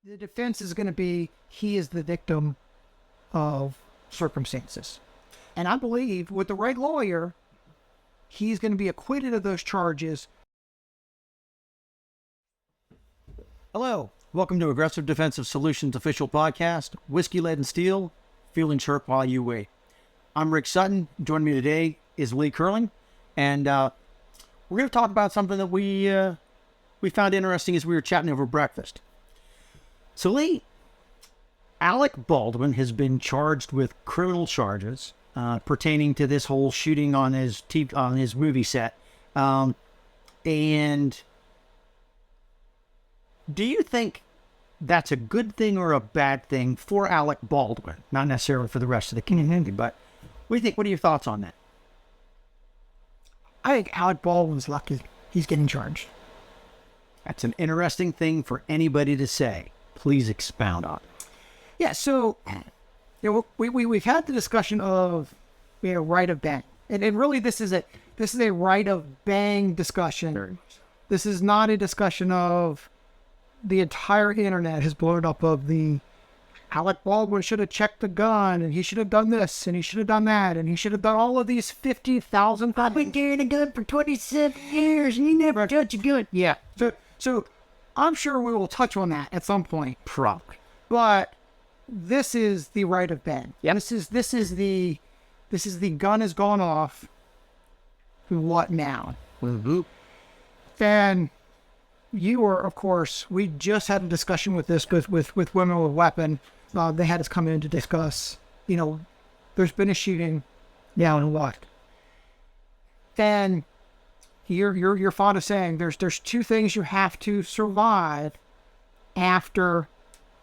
the defense is going to be he is the victim of circumstances. And I believe with the right lawyer, he's going to be acquitted of those charges. Hello, welcome to Aggressive Defensive Solutions official podcast, Whiskey, Lead, and Steel, feeling sharp while you wait. I'm Rick Sutton. Joining me today is Lee Curling, and we're going to talk about something that we found interesting as we were chatting over breakfast. So Lee, Alec Baldwin has been charged with criminal charges pertaining to this whole shooting on his movie set. And do you think that's a good thing or a bad thing for Alec Baldwin? Not necessarily for the rest of the community, but what do you think? What are your thoughts on that? I think Alec Baldwin's lucky he's getting charged. That's an interesting thing for anybody to say. Please expound on it. Yeah, so we've had the discussion of right of bang, and really this is a right of bang discussion. This is not a discussion of the entire internet has blown up of the Alec Baldwin should have checked the gun, and he should have done this, and he should have done that, and he should have done all of these 50,000 things. I've been carrying a gun for 27 years, and you never touch a gun. Yeah, so I'm sure we will touch on that at some point. Probably. But this is the right of bang. Yeah. This is the gun has gone off. What now? Mm-hmm. And you were, of course, we just had a discussion with this with Women with Weapon. They had us come in to discuss, there's been a shooting now in what? And you're fond of saying there's two things you have to survive after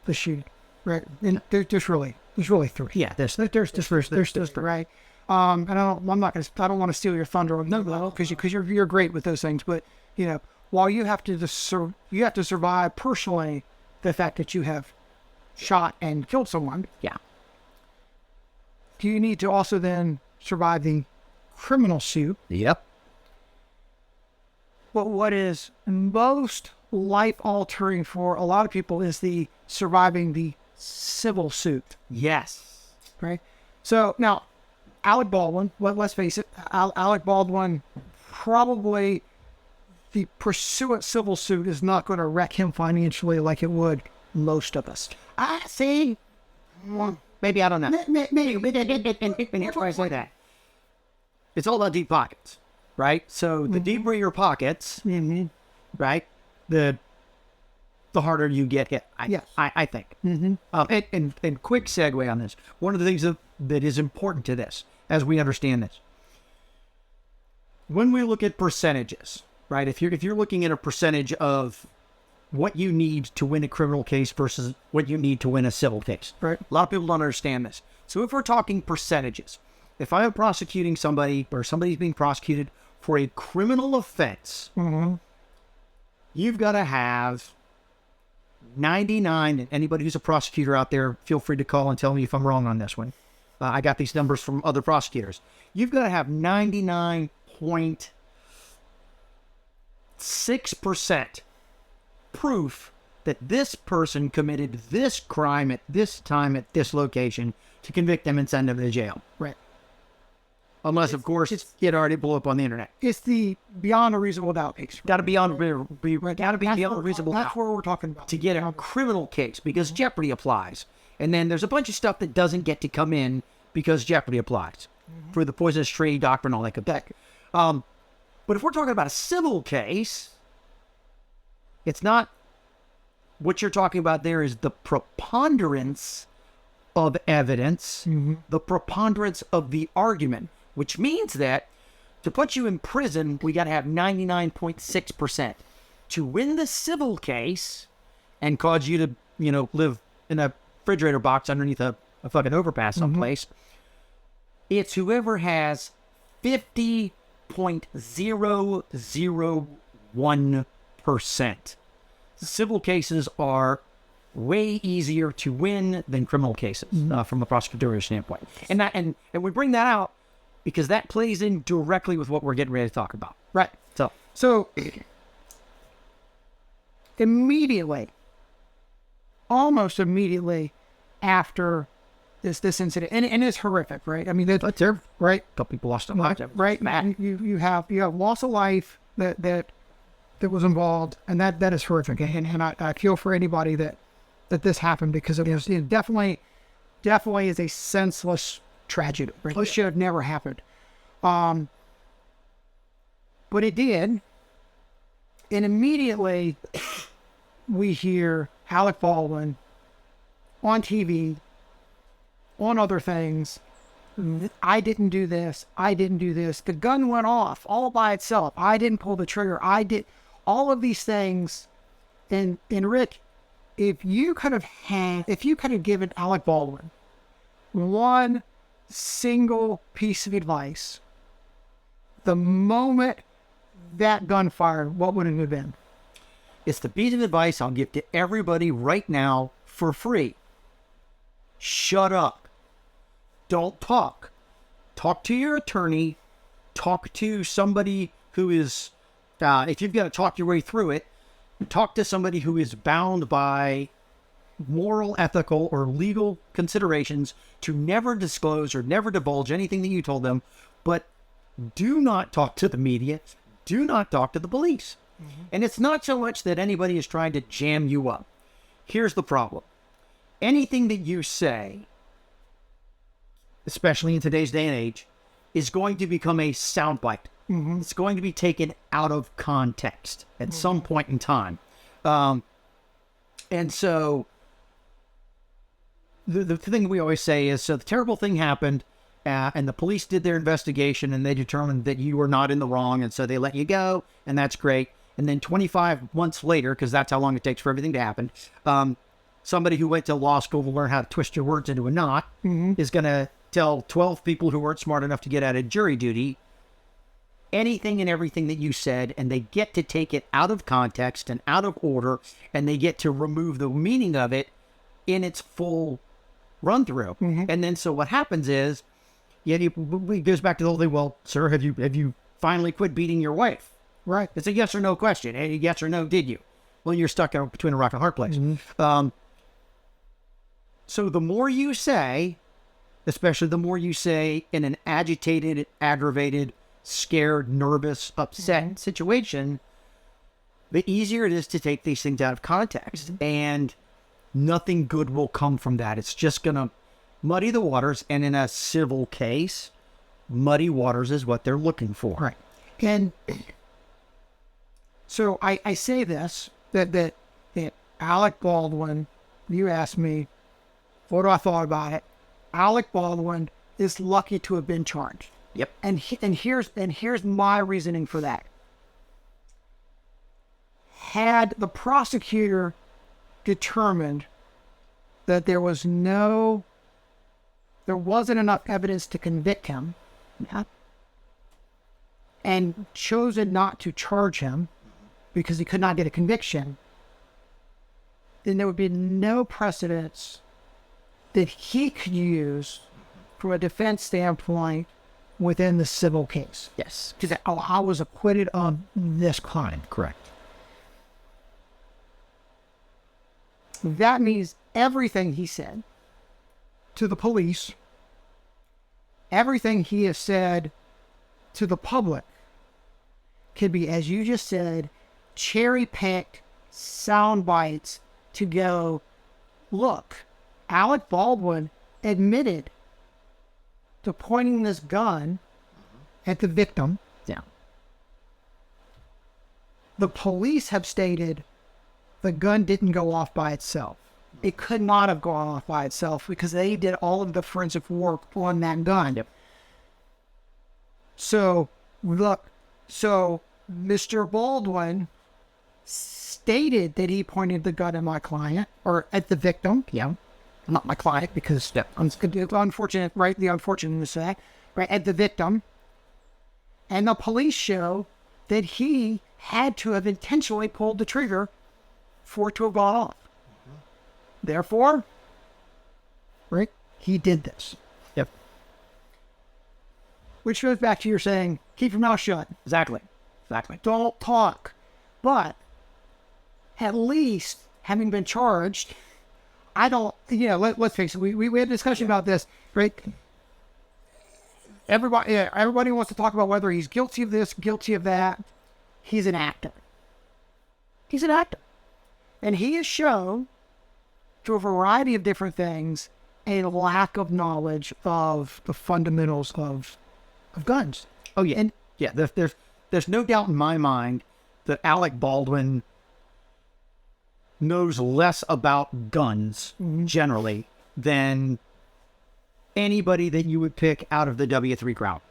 the shooting, right? And there's really three. Yeah, there's right. And I don't want to steal your thunder on no, because you're great with those things, but while you have to survive personally the fact that you have shot and killed someone. Yeah. Do you need to also then survive the criminal suit? Yep. But what is most life-altering for a lot of people is the surviving the civil suit. Yes. Right? So, now, Alec Baldwin, let's face it, Alec Baldwin, probably the pursuant civil suit is not going to wreck him financially like it would most of us. I see. Maybe, I don't know. Maybe. Like that. It's all about deep pockets, right? So the deeper your pockets, right, the harder you get hit. I think. And quick segue on this. One of the things that is important to this, as we understand this, when we look at percentages, right? If you're looking at a percentage of what you need to win a criminal case versus what you need to win a civil case, right? A lot of people don't understand this. So if we're talking percentages, if I am prosecuting somebody or somebody's being prosecuted for a criminal offense, you've got to have 99, and anybody who's a prosecutor out there, feel free to call and tell me if I'm wrong on this one. I got these numbers from other prosecutors. You've got to have 99.6% proof that this person committed this crime at this time at this location to convict them and send them to jail. Right. Unless, of course, it already blew up on the internet. It's the beyond a reasonable doubt case. Got to be beyond a reasonable doubt. That's what we're talking about. To get a criminal case, because jeopardy applies. And then there's a bunch of stuff that doesn't get to come in because jeopardy applies. For the poisonous tree doctrine, all that good stuff. But if we're talking about a civil case, it's not, what you're talking about there is the preponderance of evidence, the preponderance of the argument, which means that to put you in prison, we got to have 99.6%. To win the civil case and cause you to, live in a refrigerator box underneath a fucking overpass someplace, it's whoever has 50.001%. Civil cases are way easier to win than criminal cases from a prosecutorial standpoint. And we bring that out because that plays in directly with what we're getting ready to talk about. Right. So immediately almost immediately after this incident, and it's horrific, right? I mean, that's terrible, right? A couple people lost their lives. Right, man. You have loss of life that was involved, and that is horrific. And I feel for anybody that this happened, because it was definitely is a senseless tragedy. Right? This should have never happened. But it did, and immediately we hear Alec Baldwin on TV, on other things. I didn't do this. The gun went off all by itself. I didn't pull the trigger. I did all of these things. And Rick, if you could have given Alec Baldwin one single piece of advice, the moment that gun fired, what would it have been? It's the piece of advice I'll give to everybody right now for free. Shut up. Don't talk. Talk to your attorney. Talk to somebody who is, if you've got to talk your way through it, talk to somebody who is bound by moral, ethical, or legal considerations to never disclose or never divulge anything that you told them. But do not talk to the media. Do not talk to the police. Mm-hmm. And it's not so much that anybody is trying to jam you up. Here's the problem. Anything that you say, especially in today's day and age, is going to become a soundbite. Mm-hmm. It's going to be taken out of context at some point in time. And so the thing we always say is, so the terrible thing happened, and the police did their investigation, and they determined that you were not in the wrong, and so they let you go, and that's great. And then 25 months later, because that's how long it takes for everything to happen, somebody who went to law school to learn how to twist your words into a knot is going to tell 12 people who weren't smart enough to get out of jury duty anything and everything that you said, and they get to take it out of context and out of order, and they get to remove the meaning of it in its full run through. Mm-hmm. And then so what happens is, it goes back to the whole thing, well, sir, have you finally quit beating your wife? Right. It's a yes or no question. A yes or no, did you? Well, you're stuck between a rock and a hard place. Mm-hmm. So the more you say, especially the more you say in an agitated, aggravated, scared, nervous, upset situation, the easier it is to take these things out of context. Mm-hmm. And nothing good will come from that. It's just going to muddy the waters. And in a civil case, muddy waters is what they're looking for. Right. And so I say this, that Alec Baldwin, you asked me, what do I thought about it? Alec Baldwin is lucky to have been charged. Yep. And here's my reasoning for that. Had the prosecutor determined that there wasn't enough evidence to convict him, and chosen not to charge him because he could not get a conviction, then there would be no precedence that he could use from a defense standpoint within the civil case. Yes. Because I was acquitted of this crime. Correct. That means everything he said to the police, everything he has said to the public, could be, as you just said, cherry-picked sound bites to go, look, Alec Baldwin admitted to pointing this gun at the victim. Yeah. The police have stated the gun didn't go off by itself. It could not have gone off by itself because they did all of the forensic work on that gun. Yep. So, look, Mr. Baldwin stated that he pointed the gun at my client, or at the victim. Yeah. Not my client, because unfortunate, right? The unfortunate fact, right? At the victim. And the police show that he had to have intentionally pulled the trigger for it to have gone off. Mm-hmm. Therefore, right? He did this. Yep. Which goes back to your saying, keep your mouth shut. Exactly. Don't talk. But at least, having been charged, I don't, let's face it. We had a discussion about this, right? Everybody wants to talk about whether he's guilty of this, guilty of that. He's an actor. He's an actor. And he has shown through a variety of different things a lack of knowledge of the fundamentals of guns. Oh yeah, and yeah. There's no doubt in my mind that Alec Baldwin knows less about guns generally than anybody that you would pick out of the W3 crowd.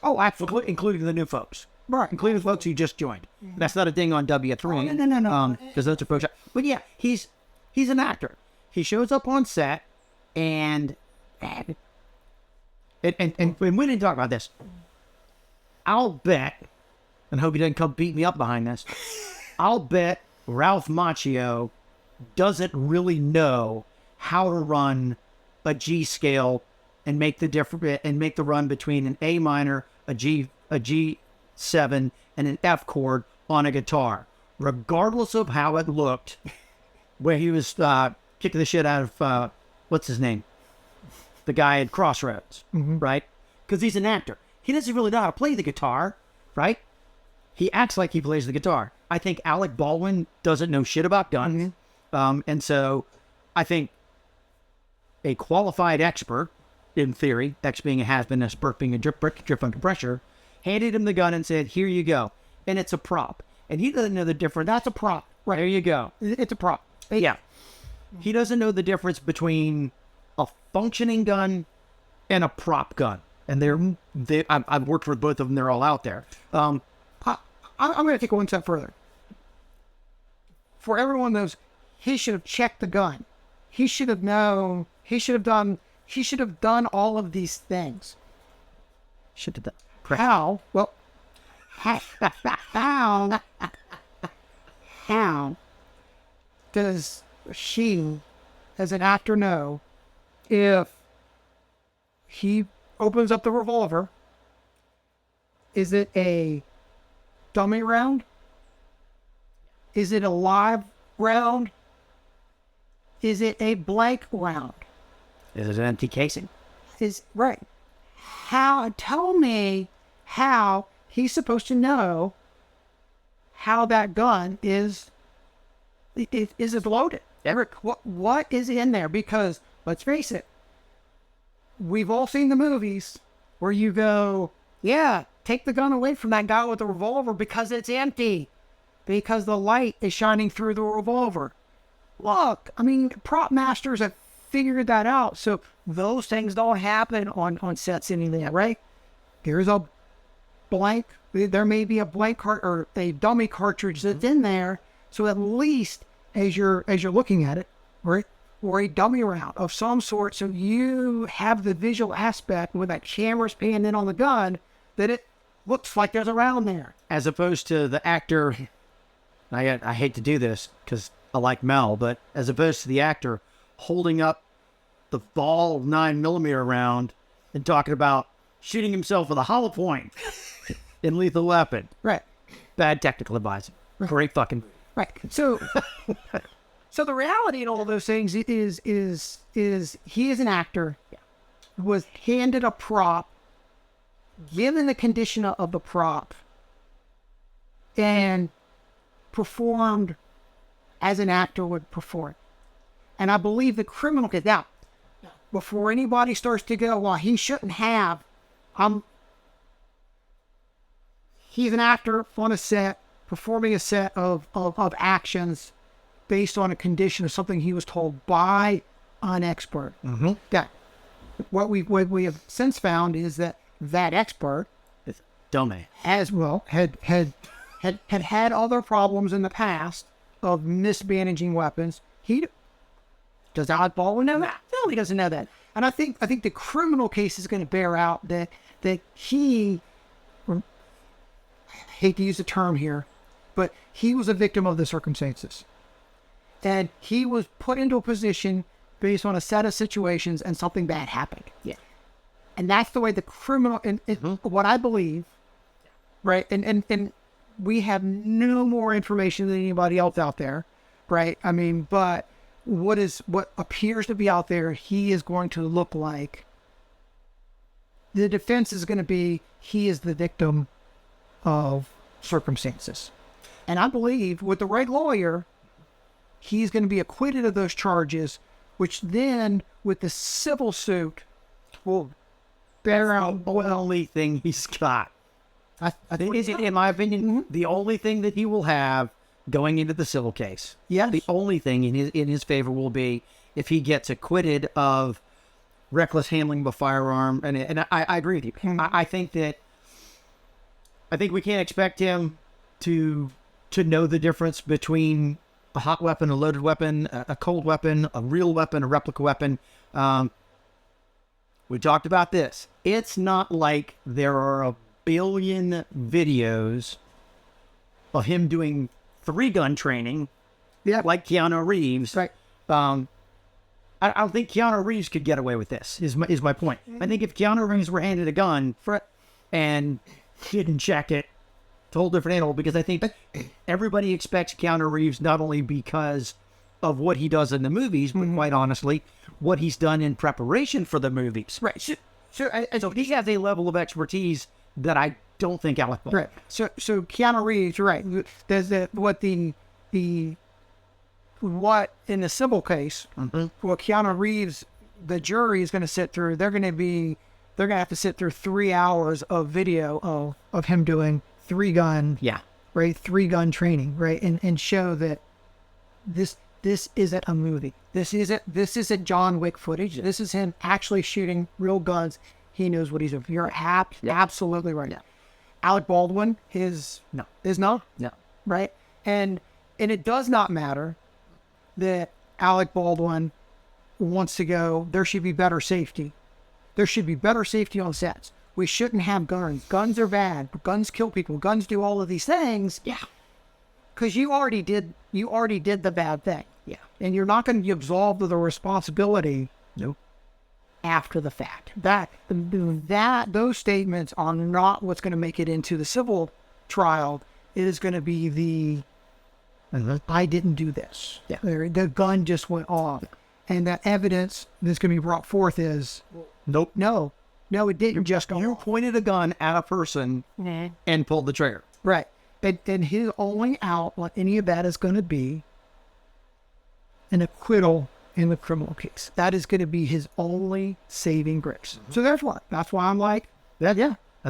Oh, absolutely, including the new folks. Right. Including the folks who just joined. That's not a ding on W3. Oh, no. Because those are folks. But yeah, he's an actor. He shows up on set, and we didn't talk about this. I'll bet, and hope he doesn't come beat me up behind this. I'll bet Ralph Macchio doesn't really know how to run a G scale and make the run between an A minor, a G7, and an F chord on a guitar, regardless of how it looked. Where he was kicking the shit out of what's his name, the guy at Crossroads, right? Because he's an actor. He doesn't really know how to play the guitar, right? He acts like he plays the guitar. I think Alec Baldwin doesn't know shit about guns. And so I think a qualified expert, in theory, X being a has-been, a spurt being a drip under pressure, handed him the gun and said, here you go. And it's a prop. And he doesn't know the difference. That's a prop. Right. There you go. It's a prop. Yeah. He doesn't know the difference between a functioning gun and a prop gun. And I've worked with both of them. They're all out there. I'm going to take it one step further. For everyone knows, he should have checked the gun. He should have known. He should have done all of these things. Should have done. How? Well, how does she, as an actor, know if he opens up the revolver, is it a dummy round? Is it a live round? Is it a blank round? Is it an empty casing? Right. Tell me how he's supposed to know how that gun is it loaded? Eric, what is in there? Because let's face it, we've all seen the movies where you go, yeah, take the gun away from that guy with the revolver because it's empty, because the light is shining through the revolver. Look, I mean, prop masters have figured that out, so those things don't happen on sets anymore, right? There's a blank. There may be a blank or a dummy cartridge that's in there, so at least as you're looking at it, right, or a dummy round of some sort, so you have the visual aspect when that camera's panning in on the gun that it looks like there's a round there, as opposed to the actor. I hate to do this because I like Mel, but as opposed to the actor holding up the ball 9mm round and talking about shooting himself with a hollow point in Lethal Weapon. Right. Bad technical advising. Right. Great fucking. Right. So the reality in all of those things is he is an actor, was handed a prop, given the condition of the prop, and performed as an actor would perform. And I believe the criminal case, now, before anybody starts to go, well, he shouldn't have, he's an actor on a set, performing a set of actions based on a condition of something he was told by an expert. That what we have since found is that expert is dummy, as well had other problems in the past of mismanaging weapons. Does Alec Baldwin know that? No, he doesn't know that. And I think the criminal case is going to bear out that he, I hate to use the term here, but he was a victim of the circumstances. And he was put into a position based on a set of situations and something bad happened. Yeah. And that's the way the criminal, and what I believe, right? And we have no more information than anybody else out there, right? I mean, but what appears to be out there, he is going to look like. The defense is going to be he is the victim of circumstances. And I believe with the right lawyer, he's going to be acquitted of those charges, which then with the civil suit will bear out The only thing he's got. I think In my opinion, the only thing that he will have going into the civil case. Yes. The only thing in his favor will be if he gets acquitted of reckless handling of a firearm. And I agree with you. I think we can't expect him to know the difference between a hot weapon, a loaded weapon, a cold weapon, a real weapon, a replica weapon. We talked about this. It's not like there are a billion videos of him doing 3-gun training, like Keanu Reeves. Right. I don't think Keanu Reeves could get away with this. Is my point. I think if Keanu Reeves were handed a gun and didn't check it, it's a whole different animal. Because I think everybody expects Keanu Reeves not only because of what he does in the movies, but quite honestly, what he's done in preparation for the movies. Right. So he has a level of expertise that I don't think Alec Baldwin. Right. So Keanu Reeves, you're right. There's what in the civil case, what Keanu Reeves, the jury is going to sit through. They're going to have to sit through 3 hours of video of him doing 3-gun. Yeah. Right. 3-gun training. Right. And show that this isn't a movie. This isn't John Wick footage. This is him actually shooting real guns. He knows what he's doing. You're absolutely right. Yeah. Alec Baldwin is no. Right? And it does not matter that Alec Baldwin wants to go, there should be better safety. There should be better safety on sets. We shouldn't have guns. Guns are bad. Guns kill people. Guns do all of these things. Yeah. Because you already did the bad thing. Yeah. And you're not going to be absolved of the responsibility. Nope. After the fact. Those statements are not what's going to make it into the civil trial. It is going to be I didn't do this. Yeah. The gun just went off. And that evidence that's going to be brought forth is Nope. No, it didn't just go You off. pointed a gun at a person and pulled the trigger. Right. And his only out on any of that is going to be an acquittal in the criminal case. That is going to be his only saving grace. So that's why I'm like, I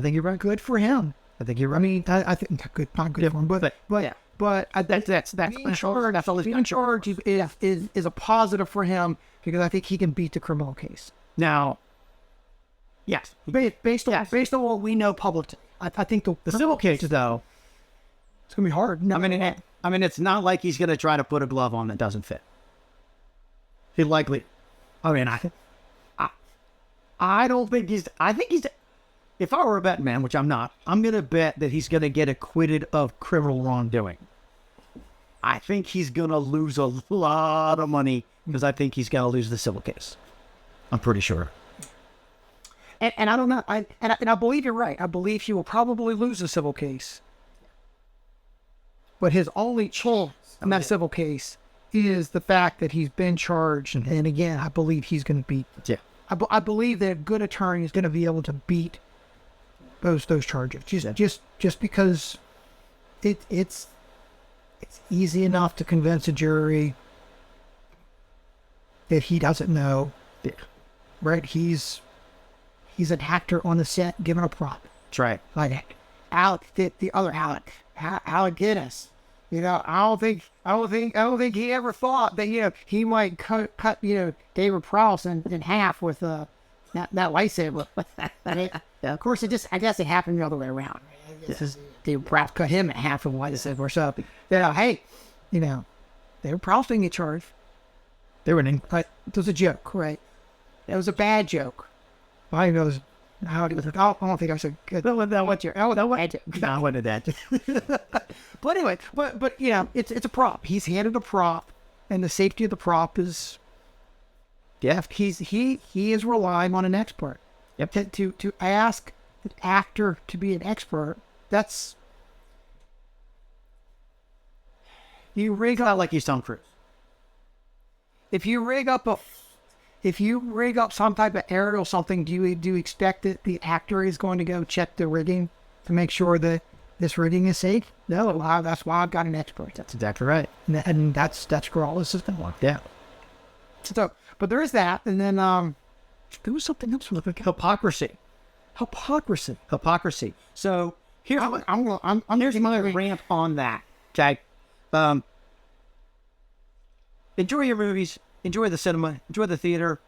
think you're right. good for him. I think you're right. I mean, I think not good for him, but That's being charged is a positive for him because I think he can beat the criminal case. Now, yes. Based on what we know publicly, I think the civil case, though, it's gonna be hard. No, I mean, it's not like he's going to try to put a glove on that doesn't fit. He likely. I mean, I don't think he's. I think he's. If I were a betting man, which I'm not, I'm going to bet that he's going to get acquitted of criminal wrongdoing. I think he's going to lose a lot of money because I think he's going to lose the civil case. I'm pretty sure. And I don't know. I believe you're right. I believe he will probably lose the civil case. But his only chance in that civil case is the fact that he's been charged. And again, I believe he's going to beat. Yeah. I believe that a good attorney is going to be able to beat those charges. Just because it's easy enough to convince a jury that he doesn't know. Yeah. Right? He's an actor on the set giving a prop. That's right. Like Alec, the other Alec Guinness. You know, I don't think he ever thought that he might cut David Prowse in half with that lightsaber. Of course, I guess it happened the other way around. This is David Prowse cut him in half with a lightsaber. So hey, David Prowse didn't get charged. They were in. It was a joke, right? It was a bad joke. I know. I don't think I said good. That wasn't that. But anyway, but it's a prop. He's handed a prop, and the safety of the prop is. Yeah. He is relying on an expert. Yep. To ask an actor to be an expert, that's. You rig out like he's Tom Cruise. if you rig up some type of aerial something, do you expect that the actor is going to go check the rigging to make sure that this rigging is safe? No, well, that's why I've got an expert. That's exactly right. And that's where all this system works. Yeah. So, but there is that, and then there was something else. Hypocrisy. So here's here's my rant on that. Okay. Enjoy your movies. Enjoy the cinema. Enjoy the theater.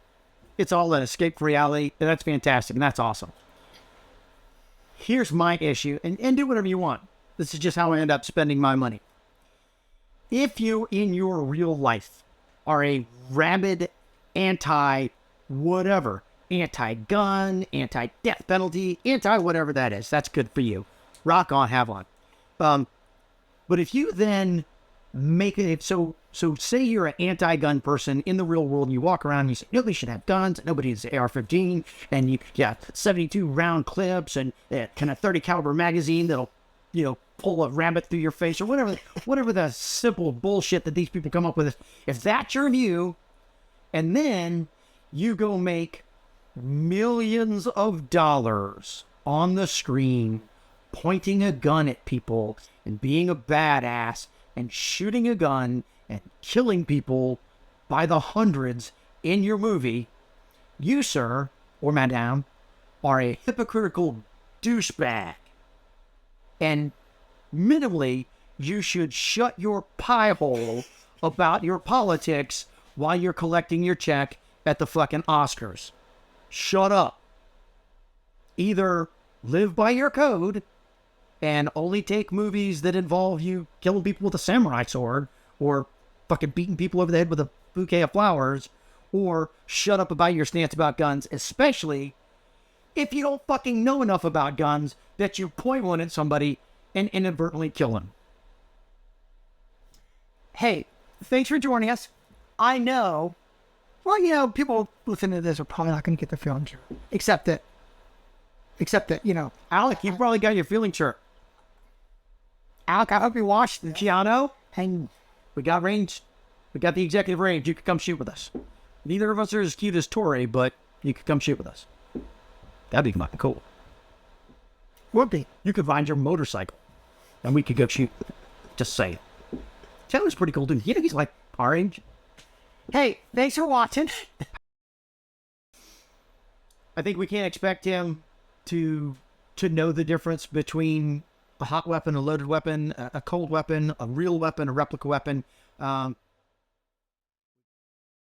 It's all an escape from reality. And that's fantastic. And that's awesome. Here's my issue. And do whatever you want. This is just how I end up spending my money. If you, in your real life, are a rabid anti-whatever, anti-gun, anti-death penalty, anti-whatever that is, that's good for you. Rock on, have on. But if you then make it so say you're an anti-gun person in the real world, and you walk around and you say nobody should have guns, nobody needs an AR-15, and you got 72 round clips and kind of 30 caliber magazine that'll pull a rabbit through your face or whatever the simple bullshit that these people come up with. If that's your view, and then you go make millions of dollars on the screen pointing a gun at people and being a badass and shooting a gun and killing people by the hundreds in your movie, you, sir, or madame, are a hypocritical douchebag. And minimally, you should shut your pie hole about your politics while you're collecting your check at the fucking Oscars. Shut up. Either live by your code and only take movies that involve you killing people with a samurai sword or fucking beating people over the head with a bouquet of flowers, or shut up about your stance about guns, especially if you don't fucking know enough about guns that you point one at somebody and inadvertently kill them. Hey, thanks for joining us. I know, well, people listening to this are probably not going to get their feelings hurt. Except that, Alec, you probably got your feeling shirt. Alec, I hope you watched this. Keanu, And we got range. We got the executive range. You could come shoot with us. Neither of us are as cute as Tori, but you could come shoot with us. That'd be fucking cool. would be. You could find your motorcycle, and we could go shoot. Just say it. Keanu's pretty cool, dude. He's like our age. Hey, thanks for watching. I think we can't expect him to know the difference between a hot weapon, a loaded weapon, a cold weapon, a real weapon, a replica weapon.